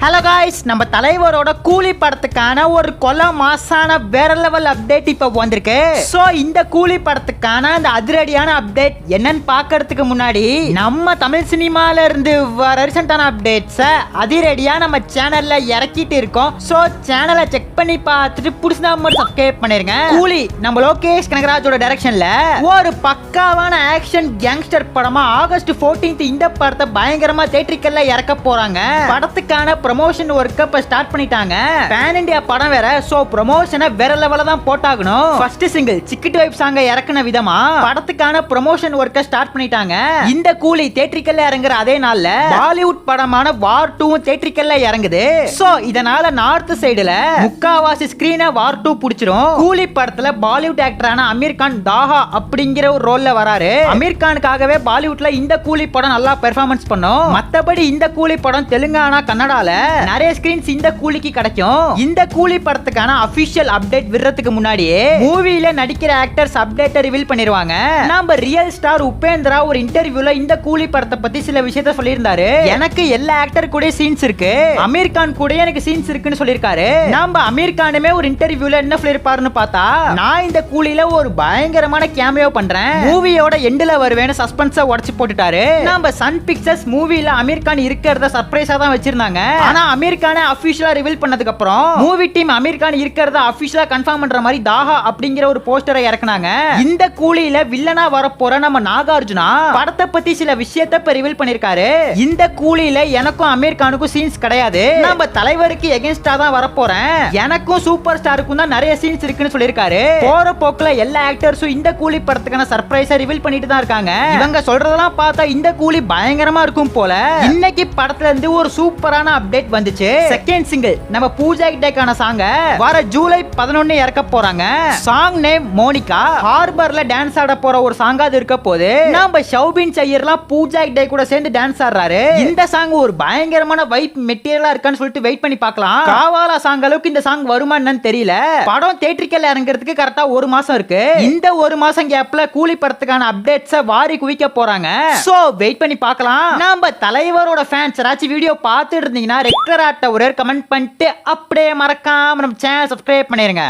Hello guys, நம்ம தலைவரோட கூலி படத்துக்கான ஒரு கொலை மாசான வேற லெவல் அப்டேட் இப்ப வந்திருக்கு. சோ இந்த கூலி படத்துக்கான அந்த அதிரடியான அப்டேட் என்னன்னு பாக்கிறதுக்கு முன்னாடி நம்ம தமிழ் சினிமால இருந்து வர ரீசெண்டான அப்டேட்ஸ அதிரடியா நம்ம சேனல்ல இறக்கிட்டு இருக்கோம். சோ சேனலை செக் பண்ணி பார்த்துட்டு புடிச்சா மட்டும் சப்ஸ்கிரைப் பண்ணிருங்க. கூலி நம்ம லோகேஷ் கனகராஜோட டைரக்ஷன்ல ஒரு பக்காவான ஆக்ஷன் கேங்ஸ்டர் படமா ஆகஸ்ட் 14th இந்த படத்தை பயங்கரமா தியேட்டரிக்கல்ல இறக்க போறாங்க. படத்துக்கான ப்ரமோஷன் ஒர்க்க இப்ப ஸ்டார்ட் பண்ணிட்டாங்க. பேன் இந்தியா படம் வேற, சோ ப்ரமோஷனை வேற லெவல்ல தான் போட்டாகணும். ஃபர்ஸ்ட் சிங்கிள் சிக்கிட் வைப் சாங்க இறக்குன விதமா படத்துக்கான ப்ரமோஷன் ஒர்க்க ஸ்டார்ட் பண்ணிட்டாங்க. இந்த கூலி தியேட்டரிக்கல்ல இறங்குற அதே நாள்ல பாலிவுட் படமான வார் 2 தியேட்டரிக்கல்ல இறங்குது. சோ இதனால நார்த் சைடுல முக்காவாசி ஸ்கிரீனை வார் 2 புடிச்சிரும். கூலி படத்துல பாலிவுட் ஆக்டரான அமீர் கான் தாஹா அப்படிங்கிற ஒரு ரோல்ல வராரு. அமீர் கானுக்காகவே பாலிவுட்ல இந்த கூலி படம் நல்லா பெர்ஃபார்மன்ஸ் பண்ணும். மத்தபடி இந்த கூலி படம் தெலுங்கானா கன்னடால நிறைய ஸ்கிரீன்ஸ் இந்த கூலிக்கு கிடைக்கும். இந்த கூலி படத்துக்கான அபிஷியல் அப்டேட் விடுறதுக்கு முன்னாடியே மூவில நடிக்கிற ஆக்டர்ஸ் அப்டேட்டை ரிவீல் பண்ணிடுவாங்க. நம்ம ரியல் ஸ்டார் உபேந்திரா ஒரு இன்டர்வியூல இந்த கூலி படத்தை பத்தி சில விஷயத்தை சொல்லியிருந்தாரு. எனக்கு எல்லா ஆக்டர் கூட சீன்ஸ் இருக்கு, அமீர் கான் கூட எனக்கு சீன்ஸ் இருக்குன்னு சொல்லியிருக்காரு. நம்ம அமீர் கானுமே ஒரு இன்டர்வியூல என்ன சொல்லிருப்பாருன்னு பார்த்தா, நான் இந்த கூலில ஒரு பயங்கரமான கேமியோ பண்றேன், மூவியோட எண்ட்ல வருவேன்னு சஸ்பென்ஸை உடைச்சு போட்டுட்டாரு. நம்ம சன் பிக்சர்ஸ் மூவில அமீர் கான் இருக்கிறத சர்ப்ரைஸா தான் வச்சிருந்தாங்க. ஆனா அமீர் கானை அபிஷியலா ரிவீல் பண்ணதுக்கு அப்புறம் மூவி டீம் அமீர் கான் இருக்கிறத அபிஷியலா கன்ஃபார்ம் பண்ற மாதிரி தாஹா அப்படிங்கிற ஒரு போஸ்டரை இறக்குனாங்க. இந்த கூலியில வில்லனா வரப்போற நம்ம நாகார்ஜுனா படத்தை பத்தி சில விஷயத்தை இப்ப ரிவீல் பண்ணிருக்காரு. இந்த கூலியில எனக்கும் அமீர் கானுக்கும் சீன்ஸ் கிடையாது, நம்ம தலைவருக்கு எகென்ஸ்டா தான் வரப்போறேன், எனக்கும் சூப்பர் ஸ்டாருக்கும் தான் நிறைய சீன்ஸ் இருக்குன்னு சொல்லிருக்காரு. போற போக்குல எல்லா ஆக்டர்ஸும் இந்த கூலி படத்துக்கான சர்ப்ரைஸை ரிவீல் பண்ணிட்டு தான் இருக்காங்க. இவங்க சொல்றதெல்லாம் பார்த்தா இந்த கூலி பயங்கரமா இருக்கும் போல. இன்னைக்கு படத்துல இருந்து ஒரு சூப்பரான அப்டேட் வந்துச்சு. செகண்ட் சிங்கிள் நம்ம பூஜா கிட்டேக்கான சாங்க வர ஜூலை 11 இறக்க போறாங்க. Song name Monica. ஹார்பர்ல டான்ஸ் ஆட போற ஒரு சாங் அது இருக்க போது. நம்ம ஷௌபின் சையர்லாம் பூஜா கிட்டே கூட சேர்ந்து டான்ஸ் ஆடுறாரு. இந்த சாங் ஒரு பயங்கரமான வைப் மெட்டீரியலா இருக்கான்னு சொல்லிட்டு வெயிட் பண்ணி பார்க்கலாம். காவாலா சாங் அளவுக்கு இந்த சாங் வருமா என்னன்னு தெரியல. படம் தியேட்டரிக்கல்ல இறங்குறதுக்கு கரெக்டா ஒரு மாசம் இருக்கு. இந்த ஒரு மாசம் கேப்ல கூலி படத்துக்கான அப்டேட்ஸ வாரி குவிக்க போறாங்க. சோ வெயிட் பண்ணி பார்க்கலாம். நம்ம தலைவரோட ஃபேன்ஸ் ராச்சி வீடியோ பார்த்துட்டு இருந்தீங்கன்னா ரெக்டர் ஆட்ட ஒரு கமெண்ட் பண்ணிட்டு அப்படியே மறக்காம நம்ம சேனல் சப்ஸ்கிரைப் பண்ணிருங்க.